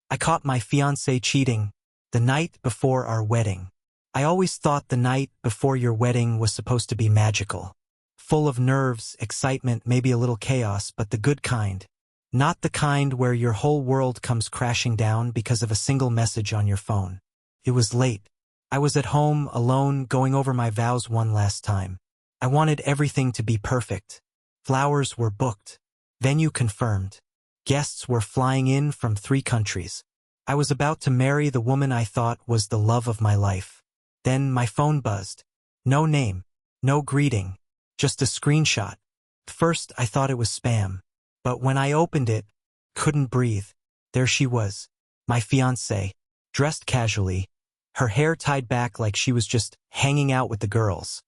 I caught my fiancé cheating the night before our wedding. I always thought the night before your wedding was supposed to be magical. Full of nerves, excitement, maybe a little chaos, but the good kind. Not the kind where your whole world comes crashing down because of a single message on your phone. It was late. I was at home, alone, going over my vows one last time. I wanted everything to be perfect. Flowers were booked. Venue confirmed. Guests were flying in from 3 countries. I was about to marry the woman I thought was the love of my life. Then my phone buzzed. No name. No greeting. Just a screenshot. First I thought it was spam. But when I opened it, couldn't breathe. There she was. My fiancée. Dressed casually. Her hair tied back like she was just hanging out with the girls.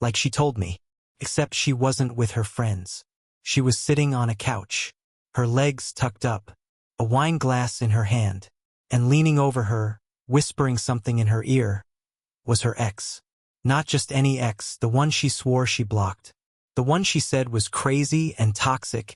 Like she told me. Except she wasn't with her friends. She was sitting on a couch. Her legs tucked up. A wine glass in her hand. And leaning over her, whispering something in her ear, was her ex. Not just any ex, the one she swore she blocked. The one she said was crazy and toxic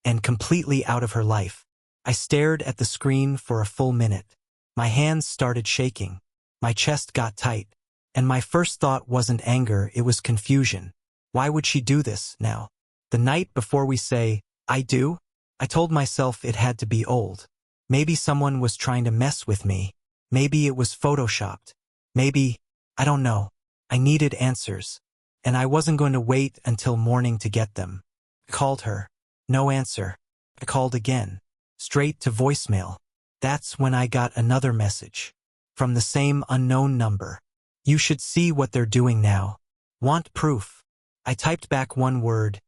and completely out of her life. I stared at the screen for a full minute. My hands started shaking. My chest got tight. And my first thought wasn't anger, it was confusion. Why would she do this now? The night before we say, I do? I told myself it had to be old. Maybe someone was trying to mess with me. Maybe it was photoshopped. Maybe, I don't know. I needed answers. And I wasn't going to wait until morning to get them. I called her. No answer. I called again. Straight to voicemail. That's when I got another message. From the same unknown number. You should see what they're doing now. Want proof? I typed back one word.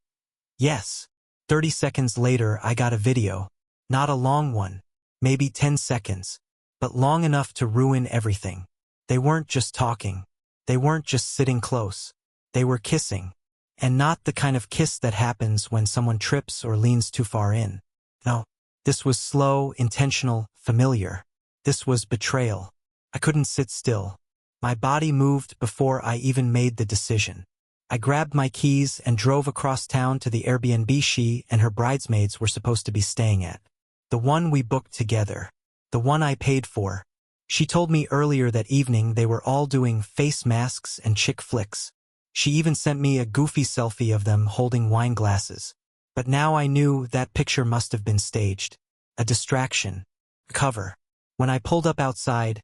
Yes. 30 seconds later I got a video. Not a long one. Maybe 10 seconds. But long enough to ruin everything. They weren't just talking. They weren't just sitting close. They were kissing. And not the kind of kiss that happens when someone trips or leans too far in. No. This was slow, intentional, familiar. This was betrayal. I couldn't sit still. My body moved before I even made the decision. I grabbed my keys and drove across town to the Airbnb she and her bridesmaids were supposed to be staying at. The one we booked together. The one I paid for. She told me earlier that evening they were all doing face masks and chick flicks. She even sent me a goofy selfie of them holding wine glasses. But now I knew that picture must have been staged. A distraction. A cover. When I pulled up outside,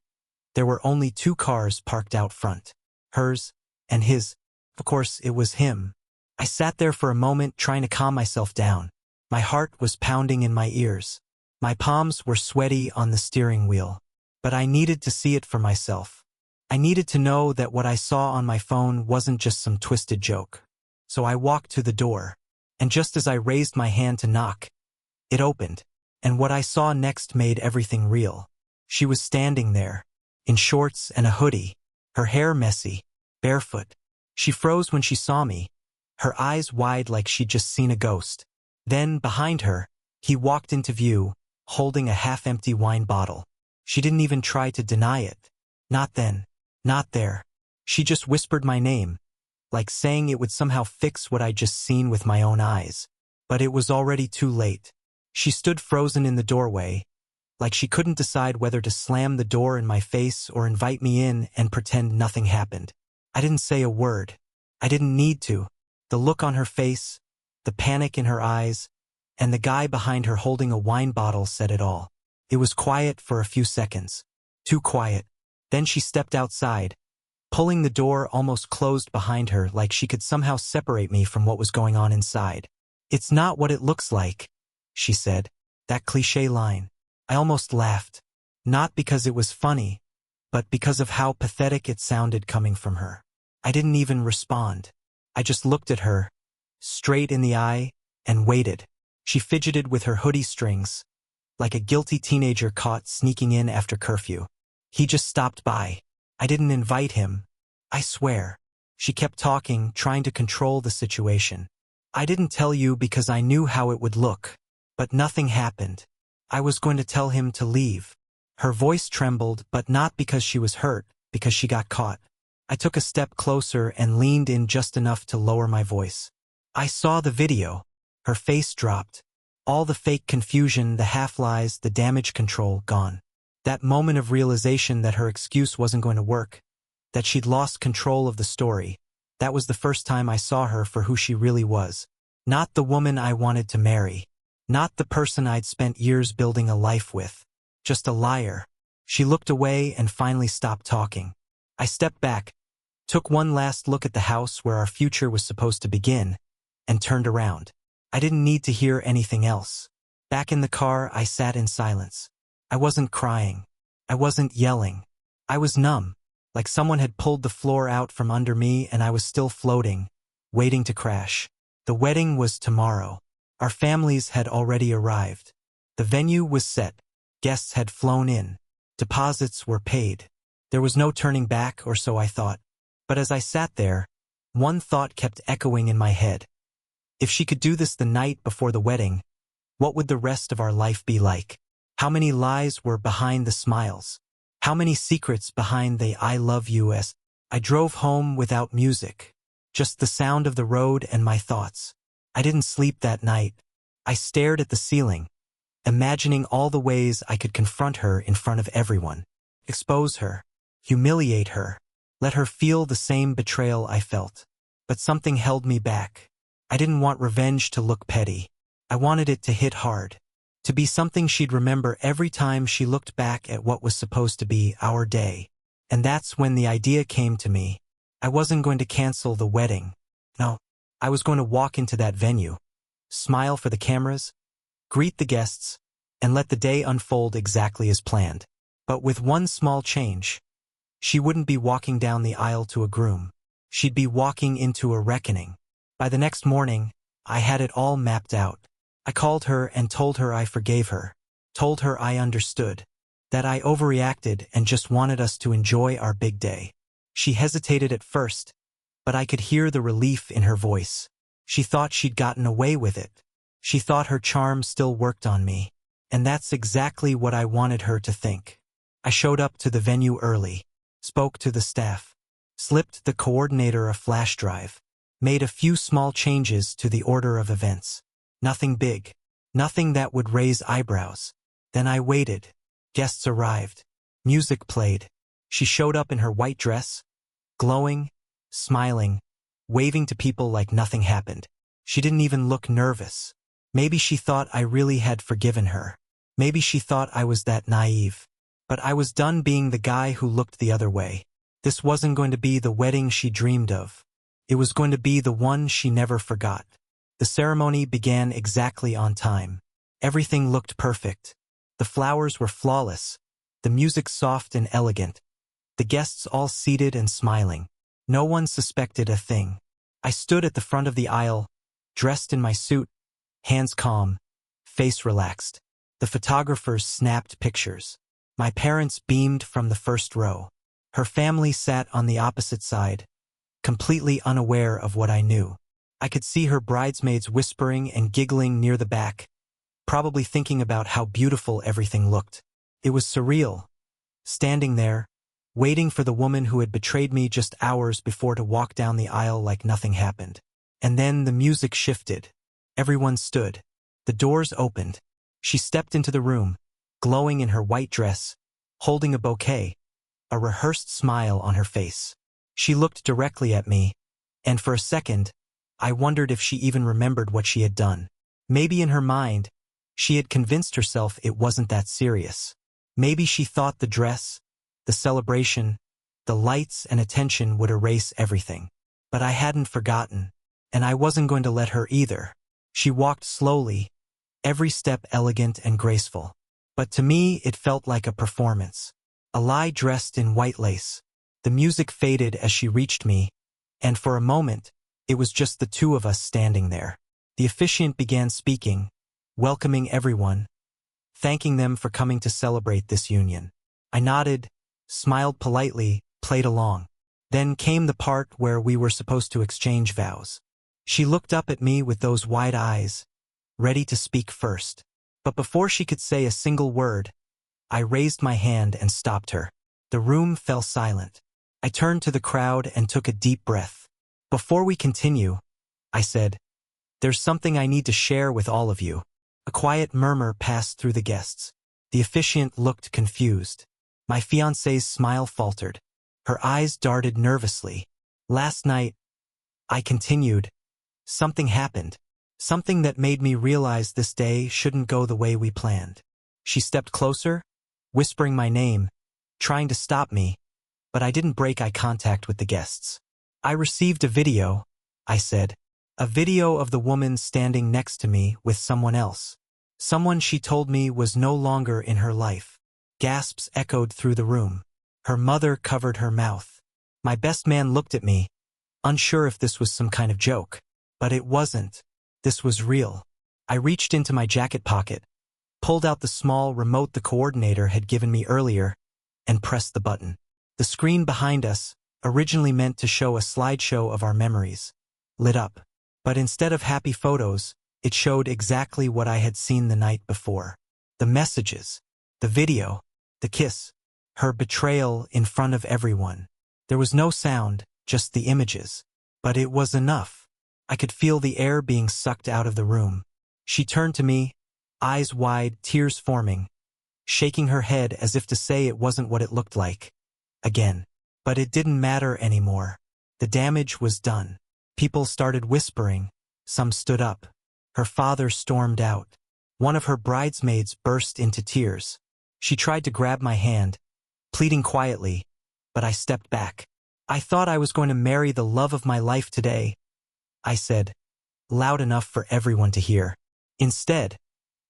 there were only 2 cars parked out front. Hers and his. Of course, it was him. I sat there for a moment trying to calm myself down. My heart was pounding in my ears. My palms were sweaty on the steering wheel. But I needed to see it for myself. I needed to know that what I saw on my phone wasn't just some twisted joke. So I walked to the door. And just as I raised my hand to knock, it opened. And what I saw next made everything real. She was standing there, in shorts and a hoodie, her hair messy, barefoot. She froze when she saw me, her eyes wide like she'd just seen a ghost. Then, behind her, he walked into view, holding a half-empty wine bottle. She didn't even try to deny it. Not then. Not there. She just whispered my name, like saying it would somehow fix what I'd just seen with my own eyes. But it was already too late. She stood frozen in the doorway, like she couldn't decide whether to slam the door in my face or invite me in and pretend nothing happened. I didn't say a word. I didn't need to. The look on her face, the panic in her eyes, and the guy behind her holding a wine bottle said it all. It was quiet for a few seconds. Too quiet. Then she stepped outside, pulling the door almost closed behind her like she could somehow separate me from what was going on inside. It's not what it looks like, she said. That cliché line. I almost laughed. Not because it was funny, but because of how pathetic it sounded coming from her. I didn't even respond. I just looked at her, straight in the eye, and waited. She fidgeted with her hoodie strings, like a guilty teenager caught sneaking in after curfew. He just stopped by. I didn't invite him. I swear. She kept talking, trying to control the situation. I didn't tell you because I knew how it would look. But nothing happened. I was going to tell him to leave. Her voice trembled, but not because she was hurt, because she got caught. I took a step closer and leaned in just enough to lower my voice. I saw the video. Her face dropped. All the fake confusion, the half-lies, the damage control, gone. That moment of realization that her excuse wasn't going to work, that she'd lost control of the story, that was the first time I saw her for who she really was. Not the woman I wanted to marry. Not the person I'd spent years building a life with. Just a liar. She looked away and finally stopped talking. I stepped back, took one last look at the house where our future was supposed to begin, and turned around. I didn't need to hear anything else. Back in the car, I sat in silence. I wasn't crying. I wasn't yelling. I was numb, like someone had pulled the floor out from under me and I was still floating, waiting to crash. The wedding was tomorrow. Our families had already arrived. The venue was set. Guests had flown in. Deposits were paid. There was no turning back, or so I thought. But as I sat there, one thought kept echoing in my head. If she could do this the night before the wedding, what would the rest of our life be like? How many lies were behind the smiles? How many secrets behind the I love yous? I drove home without music, just the sound of the road and my thoughts. I didn't sleep that night. I stared at the ceiling, imagining all the ways I could confront her in front of everyone, expose her, humiliate her, let her feel the same betrayal I felt. But something held me back. I didn't want revenge to look petty. I wanted it to hit hard, to be something she'd remember every time she looked back at what was supposed to be our day. And that's when the idea came to me. I wasn't going to cancel the wedding. No, I was going to walk into that venue, smile for the cameras, greet the guests, and let the day unfold exactly as planned. But with one small change. She wouldn't be walking down the aisle to a groom. She'd be walking into a reckoning. By the next morning, I had it all mapped out. I called her and told her I forgave her, told her I understood, that I overreacted and just wanted us to enjoy our big day. She hesitated at first, but I could hear the relief in her voice. She thought she'd gotten away with it. She thought her charm still worked on me. And that's exactly what I wanted her to think. I showed up to the venue early, spoke to the staff, slipped the coordinator a flash drive, made a few small changes to the order of events. Nothing big, nothing that would raise eyebrows. Then I waited. Guests arrived. Music played. She showed up in her white dress, glowing, smiling, waving to people like nothing happened. She didn't even look nervous. Maybe she thought I really had forgiven her. Maybe she thought I was that naive. But I was done being the guy who looked the other way. This wasn't going to be the wedding she dreamed of. It was going to be the one she never forgot. The ceremony began exactly on time. Everything looked perfect. The flowers were flawless, the music soft and elegant, the guests all seated and smiling. No one suspected a thing. I stood at the front of the aisle, dressed in my suit, hands calm, face relaxed. The photographers snapped pictures. My parents beamed from the first row. Her family sat on the opposite side, completely unaware of what I knew. I could see her bridesmaids whispering and giggling near the back, probably thinking about how beautiful everything looked. It was surreal, standing there, waiting for the woman who had betrayed me just hours before to walk down the aisle like nothing happened. And then the music shifted. Everyone stood. The doors opened. She stepped into the room, glowing in her white dress, holding a bouquet, a rehearsed smile on her face. She looked directly at me, and for a second, I wondered if she even remembered what she had done. Maybe in her mind, she had convinced herself it wasn't that serious. Maybe she thought the dress, the celebration, the lights and attention would erase everything. But I hadn't forgotten, and I wasn't going to let her either. She walked slowly, every step elegant and graceful. But to me, it felt like a performance. A lie dressed in white lace. The music faded as she reached me, and for a moment, it was just the two of us standing there. The officiant began speaking, welcoming everyone, thanking them for coming to celebrate this union. I nodded, smiled politely, played along. Then came the part where we were supposed to exchange vows. She looked up at me with those wide eyes, ready to speak first. But before she could say a single word, I raised my hand and stopped her. The room fell silent. I turned to the crowd and took a deep breath. Before we continue, I said, there's something I need to share with all of you. A quiet murmur passed through the guests. The officiant looked confused. My fiancée's smile faltered. Her eyes darted nervously. Last night, I continued. Something happened. Something that made me realize this day shouldn't go the way we planned. She stepped closer, whispering my name, trying to stop me, but I didn't break eye contact with the guests. I received a video, I said. A video of the woman standing next to me with someone else. Someone she told me was no longer in her life. Gasps echoed through the room. Her mother covered her mouth. My best man looked at me, unsure if this was some kind of joke. But it wasn't. This was real. I reached into my jacket pocket, pulled out the small remote the coordinator had given me earlier, and pressed the button. The screen behind us, originally meant to show a slideshow of our memories, lit up. But instead of happy photos, it showed exactly what I had seen the night before. The messages, the video, the kiss, her betrayal in front of everyone. There was no sound, just the images. But it was enough. I could feel the air being sucked out of the room. She turned to me, eyes wide, tears forming, shaking her head as if to say it wasn't what it looked like. Again. But it didn't matter anymore. The damage was done. People started whispering. Some stood up. Her father stormed out. One of her bridesmaids burst into tears. She tried to grab my hand, pleading quietly, but I stepped back. I thought I was going to marry the love of my life today, I said, loud enough for everyone to hear. Instead,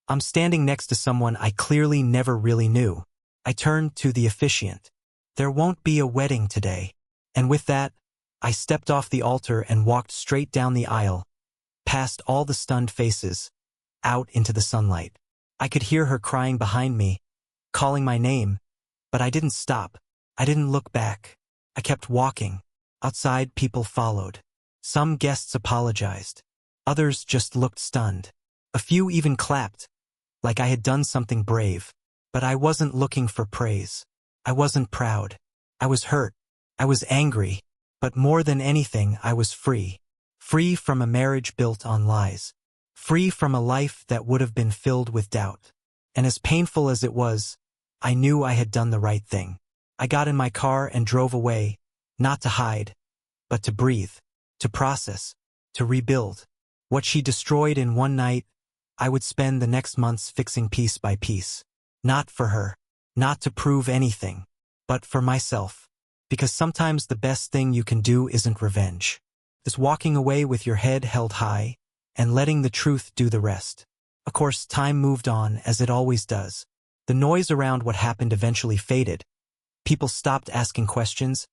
I'm standing next to someone I clearly never really knew. I turned to the officiant. There won't be a wedding today. And with that, I stepped off the altar and walked straight down the aisle, past all the stunned faces, out into the sunlight. I could hear her crying behind me, calling my name, but I didn't stop. I didn't look back. I kept walking. Outside, people followed. Some guests apologized. Others just looked stunned. A few even clapped, like I had done something brave. But I wasn't looking for praise. I wasn't proud. I was hurt. I was angry. But more than anything, I was free. Free from a marriage built on lies. Free from a life that would have been filled with doubt. And as painful as it was, I knew I had done the right thing. I got in my car and drove away, not to hide, but to breathe, to process, to rebuild. What she destroyed in one night, I would spend the next months fixing piece by piece. Not for her, not to prove anything, but for myself. Because sometimes the best thing you can do isn't revenge. It's walking away with your head held high and letting the truth do the rest. Of course, time moved on as it always does. The noise around what happened eventually faded. People stopped asking questions,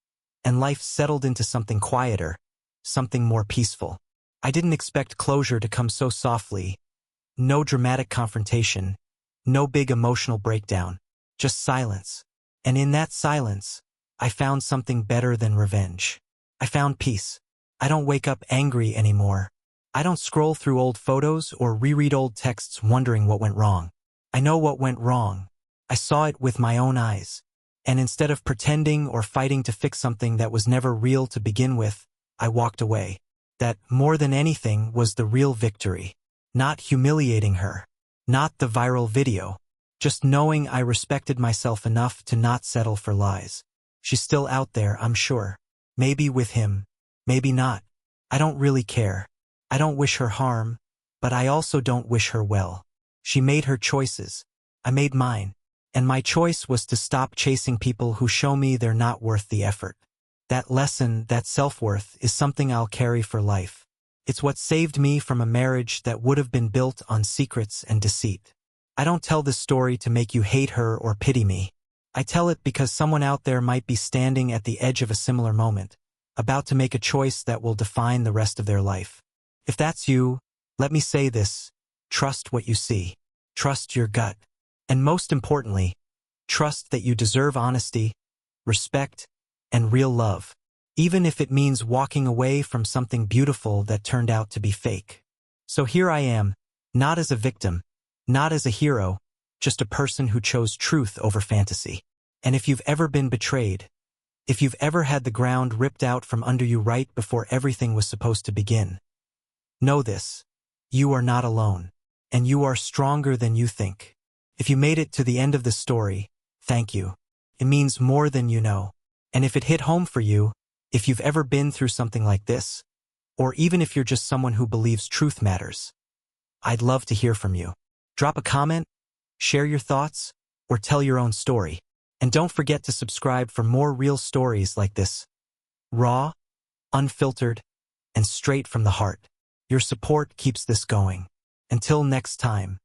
and life settled into something quieter, something more peaceful. I didn't expect closure to come so softly. No dramatic confrontation, no big emotional breakdown, just silence. And in that silence, I found something better than revenge. I found peace. I don't wake up angry anymore. I don't scroll through old photos or reread old texts wondering what went wrong. I know what went wrong. I saw it with my own eyes. And instead of pretending or fighting to fix something that was never real to begin with, I walked away. That, more than anything, was the real victory. Not humiliating her. Not the viral video. Just knowing I respected myself enough to not settle for lies. She's still out there, I'm sure. Maybe with him. Maybe not. I don't really care. I don't wish her harm, but I also don't wish her well. She made her choices. I made mine. And my choice was to stop chasing people who show me they're not worth the effort. That lesson, that self-worth, is something I'll carry for life. It's what saved me from a marriage that would have been built on secrets and deceit. I don't tell this story to make you hate her or pity me. I tell it because someone out there might be standing at the edge of a similar moment, about to make a choice that will define the rest of their life. If that's you, let me say this: trust what you see. Trust your gut. And most importantly, trust that you deserve honesty, respect, and real love, even if it means walking away from something beautiful that turned out to be fake. So here I am, not as a victim, not as a hero, just a person who chose truth over fantasy. And if you've ever been betrayed, if you've ever had the ground ripped out from under you right before everything was supposed to begin, know this: you are not alone. and you are stronger than you think. If you made it to the end of the story, thank you. It means more than you know. And if it hit home for you, if you've ever been through something like this, or even if you're just someone who believes truth matters, I'd love to hear from you. Drop a comment, share your thoughts, or tell your own story. And don't forget to subscribe for more real stories like this. Raw, unfiltered, and straight from the heart. Your support keeps this going. Until next time.